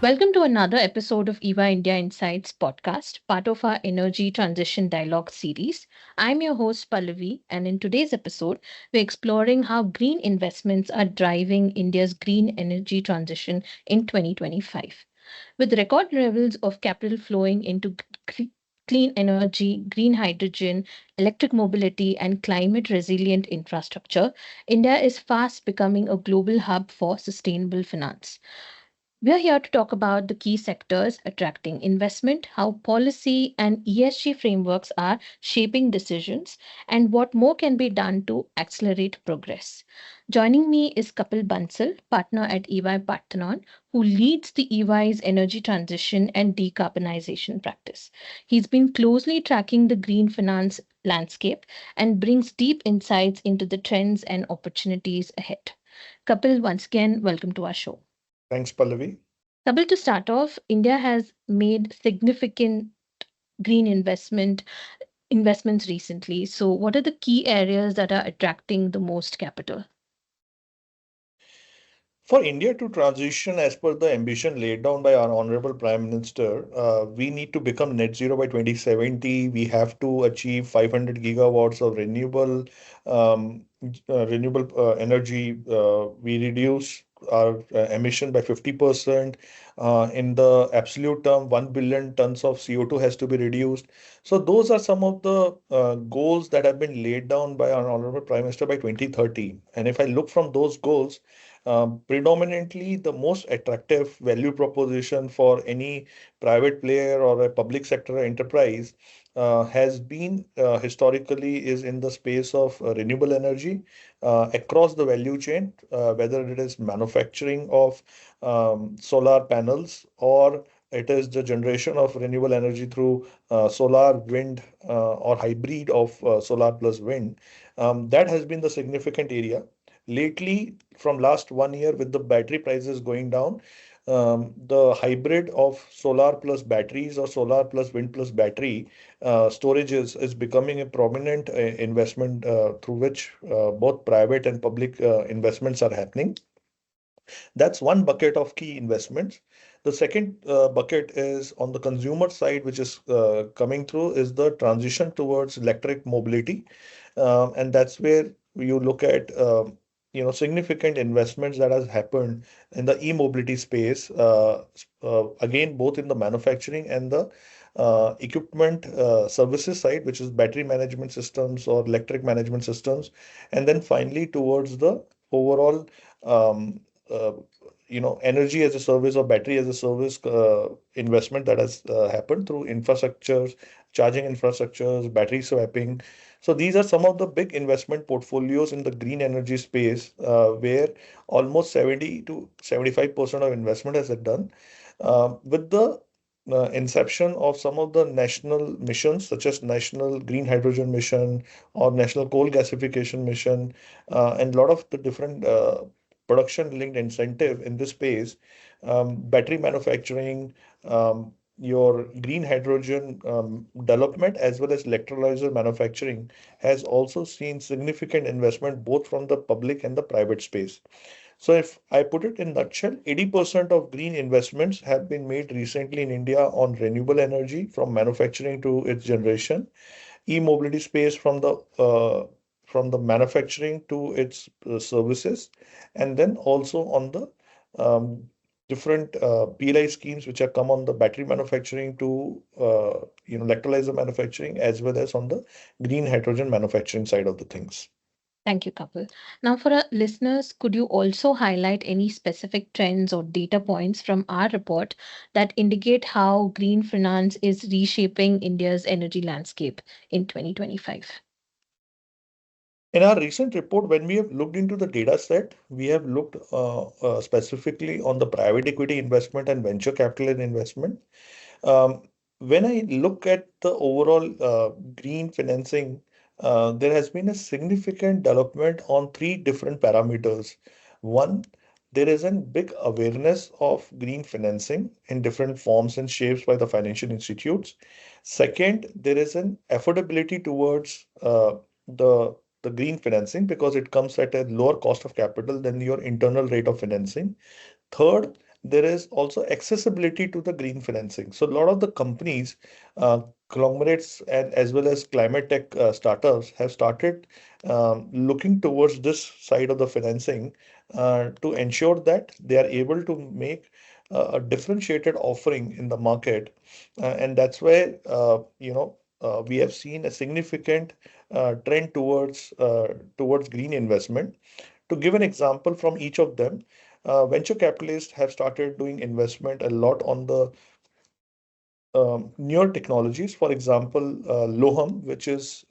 Welcome to another episode of EVA India Insights podcast, part of our Energy Transition Dialogue series. I'm your host, Pallavi, and in today's episode, we're exploring how green investments are driving India's green energy transition in 2025. With record levels of capital flowing into clean energy, green hydrogen, electric mobility, and climate resilient infrastructure, India is fast becoming a global hub for sustainable finance. We are here to talk about the key sectors attracting investment, how policy and ESG frameworks are shaping decisions, and what more can be done to accelerate progress. Joining me is Kapil Bansal, partner at EY Parthenon, who leads the EY's energy transition and decarbonization practice. He's been closely tracking the green finance landscape and brings deep insights into the trends and opportunities ahead. Kapil, once again, welcome to our show. Thanks, Pallavi. Kapil, to start off, India has made significant green investments recently. So, what are the key areas that are attracting the most capital? For India to transition as per the ambition laid down by our Honorable Prime Minister, we need to become net zero by 2070. We have to achieve 500 gigawatts of renewable energy. We reduce our emission by 50%. In the absolute term, 1 billion tons of CO2 has to be reduced. So those are some of the goals that have been laid down by our Honorable Prime Minister by 2030. And if I look from those goals, predominantly, the most attractive value proposition for any private player or a public sector enterprise has been historically is in the space of renewable energy across the value chain, whether it is manufacturing of solar panels or it is the generation of renewable energy through solar, wind, or hybrid of solar plus wind. That has been the significant area. Lately, from last 1 year, with the battery prices going down, the hybrid of solar plus batteries or solar plus wind plus battery storage is becoming a prominent investment through which both private and public investments are happening. That's one bucket of key investments. The second bucket is on the consumer side, which is coming through, is the transition towards electric mobility, and that's where you look at significant investments that has happened in the e-mobility space. Again, both in the manufacturing and the equipment services side, which is battery management systems or electric management systems, and then finally towards the overall um, uh, energy as a service or battery as a service investment that has happened through infrastructures, charging infrastructures, battery swapping. So these are some of the big investment portfolios in the green energy space where almost 70 to 75% of investment has been done. With the inception of some of the national missions, such as National Green Hydrogen Mission or National Coal Gasification Mission, and a lot of the different production linked incentive in this space, battery manufacturing, your green hydrogen development, as well as electrolyzer manufacturing, has also seen significant investment both from the public and the private space. So if I put it in nutshell, 80% of green investments have been made recently in India on renewable energy from manufacturing to its generation, e-mobility space from the manufacturing to its services, and then also on the um, different PLI schemes which have come on the battery manufacturing to electrolyzer manufacturing as well as on the green hydrogen manufacturing side of the things. Thank you, Kapil. Now, for our listeners, could you also highlight any specific trends or data points from our report that indicate how green finance is reshaping India's energy landscape in 2025? In our recent report, when we have looked into the data set, we have looked specifically on the private equity investment and venture capital investment. When I look at the overall green financing, there has been a significant development on three different parameters. One, there is a big awareness of green financing in different forms and shapes by the financial institutes. Second, there is an affordability towards the the green financing because it comes at a lower cost of capital than your internal rate of financing. Third, there is also accessibility to the green financing. So a lot of the companies, conglomerates, and as well as climate tech startups have started looking towards this side of the financing to ensure that they are able to make a differentiated offering in the market. And that's why, we have seen a significant trend towards green investment. To give an example from each of them, venture capitalists have started doing investment a lot on the newer technologies. For example, Loham, which is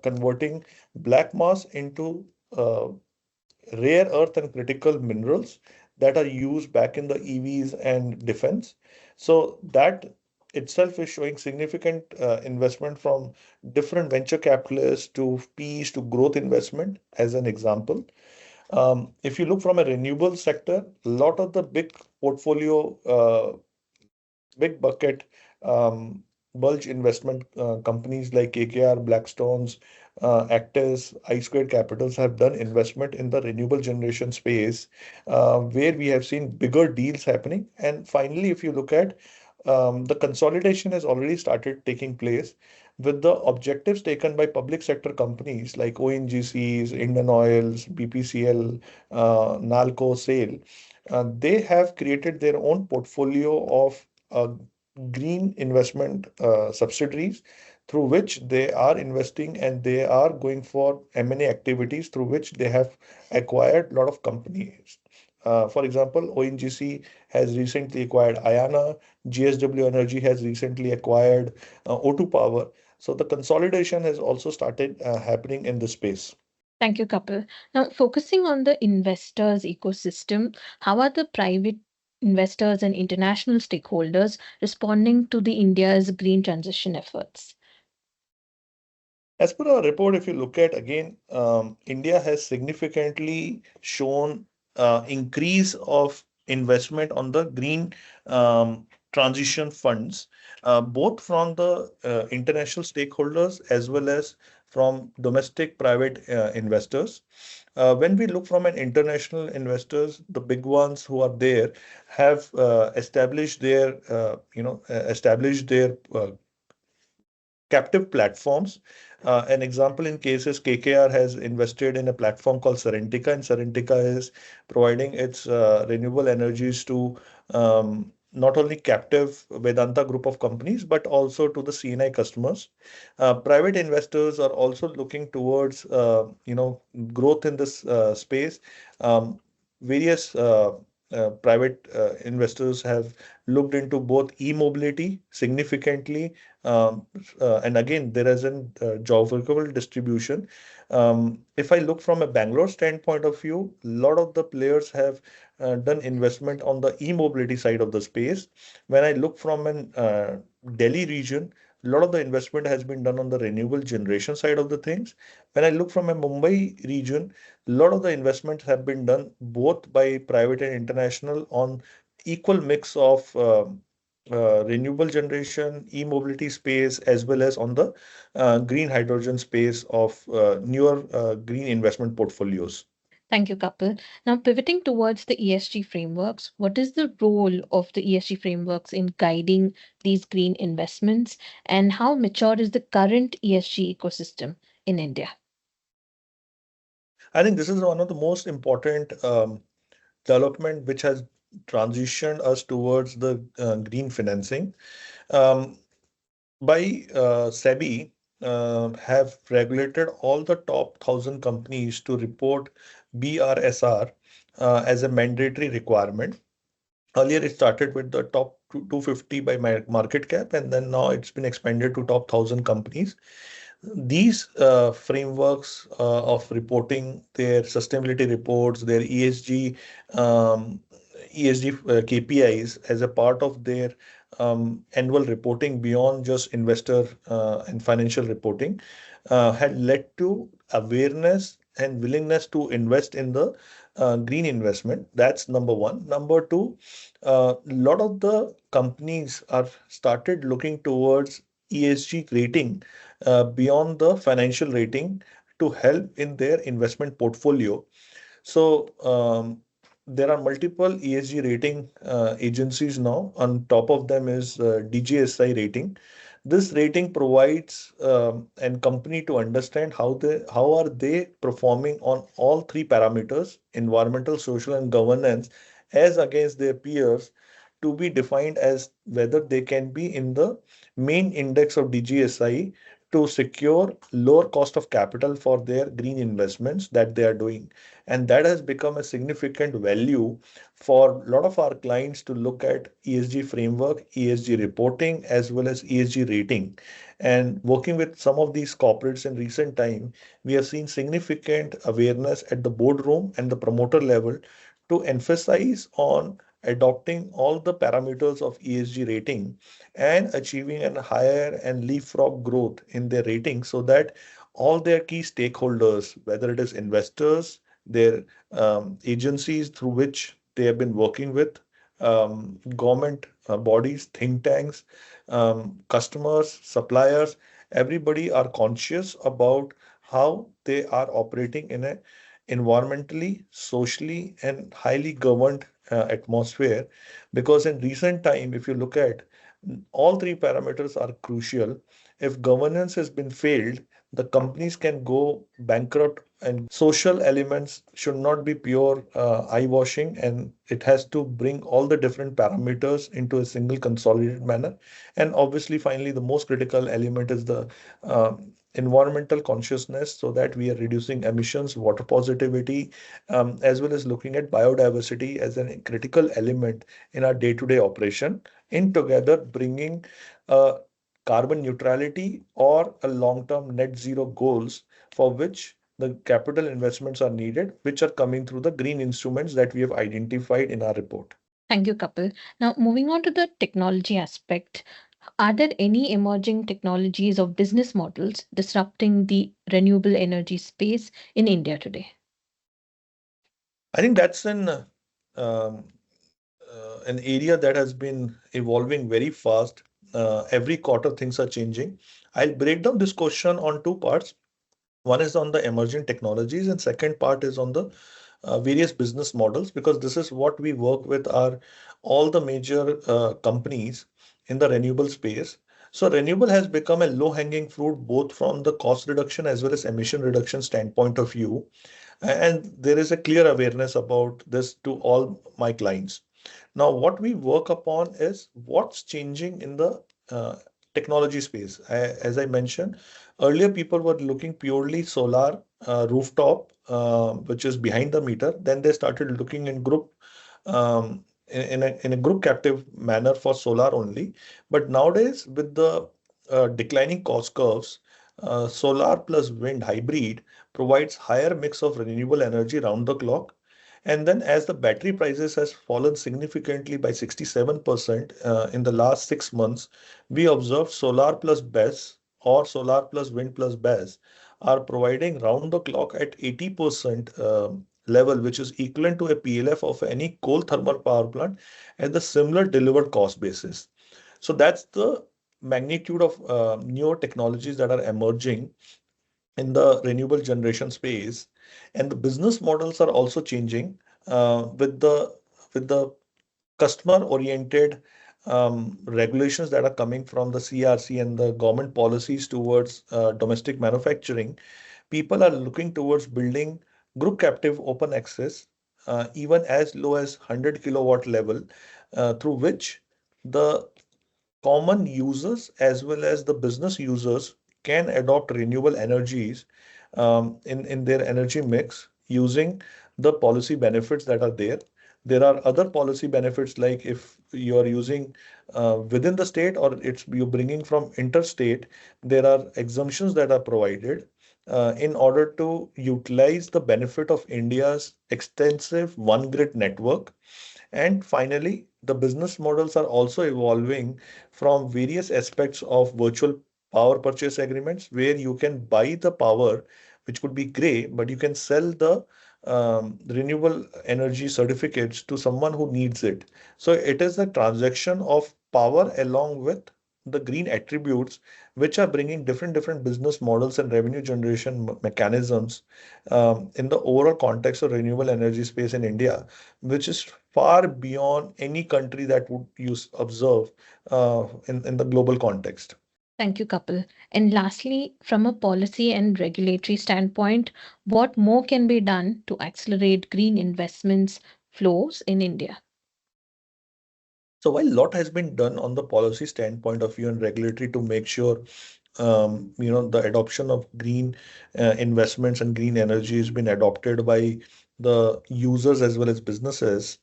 converting black mass into uh, rare earth and critical minerals that are used back in the EVs and defense. So that itself is showing significant investment from different venture capitalists to PEs to growth investment, as an example. If you look from a renewable sector, a lot of the big portfolio, big bucket, bulge investment companies like KKR, Blackstone's, Actis, I Squared Capitals have done investment in the renewable generation space, where we have seen bigger deals happening. And finally, if you look at the consolidation has already started taking place with the objectives taken by public sector companies like ONGCs, Indian Oils, BPCL, NALCO, SAIL. They have created their own portfolio of green investment subsidiaries through which they are investing, and they are going for M&A activities through which they have acquired a lot of companies. For example, ONGC has recently acquired Ayana, GSW Energy has recently acquired O2 Power. So the consolidation has also started happening in the space. Thank you, Kapil. Now, focusing on the investors' ecosystem, how are the private investors and international stakeholders responding to the India's green transition efforts? As per our report, if you look at again, India has significantly shown increase of investment on the green transition funds, both from the international stakeholders as well as from domestic private investors. When we look from an international investors, the big ones who are there have established their captive platforms. An example in cases KKR has invested in a platform called Serentica, and Serentica is providing its renewable energies to not only captive Vedanta group of companies, but also to the CNI customers. Private investors are also looking towards growth in this space. Um, Various private investors have looked into both e-mobility significantly, and again, there is a geographical distribution. If I look from a Bangalore standpoint of view, a lot of the players have done investment on the e-mobility side of the space. When I look from an Delhi region, a lot of the investment has been done on the renewable generation side of the things. When I look from a Mumbai region, a lot of the investments have been done both by private and international on equal mix of renewable generation, e-mobility space, as well as on the green hydrogen space of newer green investment portfolios. Thank you, Kapil. Now, pivoting towards the ESG frameworks, what is the role of the ESG frameworks in guiding these green investments, and how mature is the current ESG ecosystem in India? I think this is one of the most important development which has transitioned us towards the green financing. Um, by SEBI have regulated all the top 1,000 companies to report BRSR as a mandatory requirement. Earlier, it started with the top 250 by market cap, and then now it's been expanded to top 1,000 companies. These frameworks of reporting their sustainability reports, their ESG KPIs as a part of their annual reporting beyond just investor and financial reporting had led to awareness and willingness to invest in the green investment. That's number one. Number two, a lot of the companies are started looking towards ESG rating beyond the financial rating to help in their investment portfolio. So there are multiple ESG rating agencies now. On top of them is DJSI rating. This rating provides an company to understand how are they performing on all three parameters: environmental, social, and governance, as against their peers, to be defined as whether they can be in the main index of DGSI to secure lower cost of capital for their green investments that they are doing. And that has become a significant value for a lot of our clients to look at ESG framework, ESG reporting, as well as ESG rating. And working with some of these corporates in recent time, we have seen significant awareness at the boardroom and the promoter level to emphasize on adopting all the parameters of ESG rating and achieving a higher and leapfrog growth in their rating, so that all their key stakeholders, whether it is investors, their agencies through which they have been working with, government bodies, think tanks, customers, suppliers, everybody are conscious about how they are operating in a environmentally, socially, and highly governed atmosphere. Because in recent time, if you look at, all three parameters are crucial. If governance has been failed, the companies can go bankrupt, and social elements should not be pure eye washing, and it has to bring all the different parameters into a single consolidated manner. And obviously, finally, the most critical element is the environmental consciousness, so that we are reducing emissions, water positivity, as well as looking at biodiversity as a critical element in our day-to-day operation, in together bringing a carbon neutrality or a long-term net zero goals, for which the capital investments are needed, which are coming through the green instruments that we have identified in our report. Thank you, Kapil. Now, moving on to the technology aspect, are there any emerging technologies or business models disrupting the renewable energy space in India today? I think that's um, an area that has been evolving very fast. Every quarter, things are changing. I'll break down this question on two parts. One is on the emerging technologies, and second part is on the various business models, because this is what we work with are all the major companies in the renewable space. So renewable has become a low-hanging fruit both from the cost reduction as well as emission reduction standpoint of view. And there is a clear awareness about this to all my clients. Now, what we work upon is what's changing in the technology space. As I mentioned earlier, people were looking purely solar rooftop, which is behind the meter. Then they started looking in group, in a group captive manner for solar only. But nowadays, with the declining cost curves, solar plus wind hybrid provides higher mix of renewable energy round the clock. And then as the battery prices has fallen significantly by 67% in the last 6 months, we observed solar plus BESS or solar plus wind plus BESS are providing round the clock at 80% level, which is equivalent to a PLF of any coal thermal power plant at the similar delivered cost basis. So that's the magnitude of newer technologies that are emerging in the renewable generation space. And the business models are also changing with the customer oriented regulations that are coming from the CRC and the government policies towards domestic manufacturing. People are looking towards building group captive open access, even as low as 100 kilowatt level, through which the common users as well as the business users can adopt renewable energies in their energy mix using the policy benefits that are there. There are other policy benefits, like if you are using within the state or it's you bringing from interstate, there are exemptions that are provided in order to utilize the benefit of India's extensive one grid network. And finally, the business models are also evolving from various aspects of virtual power purchase agreements, where you can buy the power, which could be gray, but you can sell the renewable energy certificates to someone who needs it. So it is a transaction of power along with the green attributes which are bringing different business models and revenue generation mechanisms in the overall context of renewable energy space in India, which is far beyond any country that would use observe in the global context. Thank you, Kapil. And lastly, from a policy and regulatory standpoint, what more can be done to accelerate green investments flows in India? So while a lot has been done on the policy standpoint of view and regulatory to make sure the adoption of green investments and green energy has been adopted by the users as well as businesses,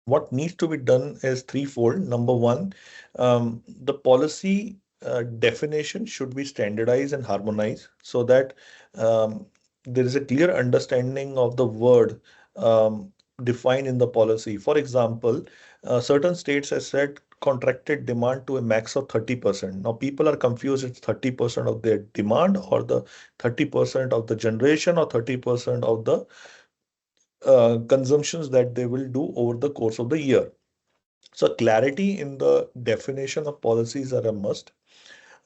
what needs to be done is threefold. Number one, the policy definition should be standardized and harmonized so that um, there is a clear understanding of the word defined in the policy. For example, certain states have set contracted demand to a max of 30%. Now, people are confused, it's 30% of their demand or the 30% of the generation or 30% of the consumptions that they will do over the course of the year. So clarity in the definition of policies are a must.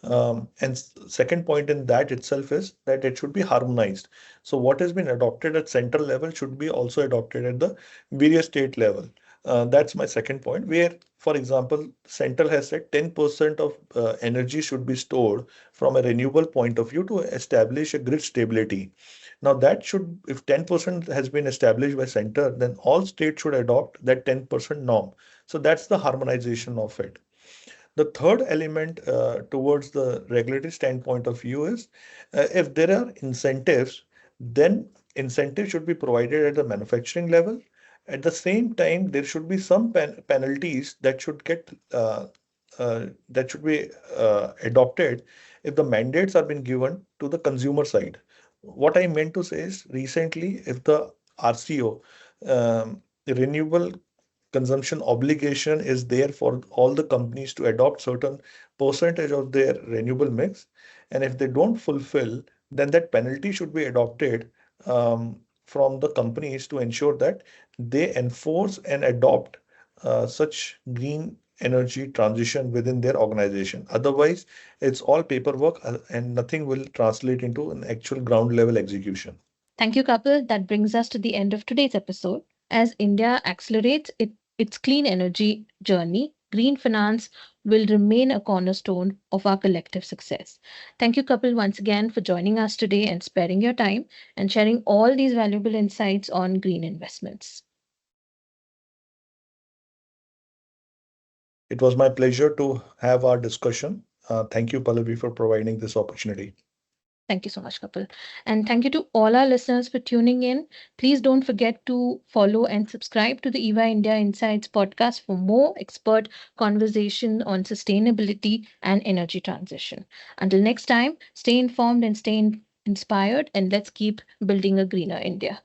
And second point in that itself is that it should be harmonized. So what has been adopted at central level should be also adopted at the various state level. That's my second point, where, for example, central has said 10% of energy should be stored from a renewable point of view to establish a grid stability. Now that should, if 10% has been established by center, then all states should adopt that 10% norm. So that's the harmonization of it. The third element towards the regulatory standpoint of view is if there are incentives, then incentives should be provided at the manufacturing level. At the same time, there should be some penalties that should get that should be adopted if the mandates are being given to the consumer side. What I meant to say is recently, if the RCO, renewable consumption obligation is there for all the companies to adopt certain percentage of their renewable mix. And if they don't fulfill, then that penalty should be adopted from the companies to ensure that they enforce and adopt such green energy transition within their organization. Otherwise, it's all paperwork and nothing will translate into an actual ground level execution. Thank you, Kapil. That brings us to the end of today's episode. As India accelerates its clean energy journey, green finance will remain a cornerstone of our collective success. Thank you, Kapil, once again for joining us today and sparing your time and sharing all these valuable insights on green investments. It was my pleasure to have our discussion. Thank you, Pallavi, for providing this opportunity. Thank you so much, Kapil. And thank you to all our listeners for tuning in. Please don't forget to follow and subscribe to the EVA India Insights podcast for more expert conversation on sustainability and energy transition. Until next time, stay informed and stay inspired, and let's keep building a greener India.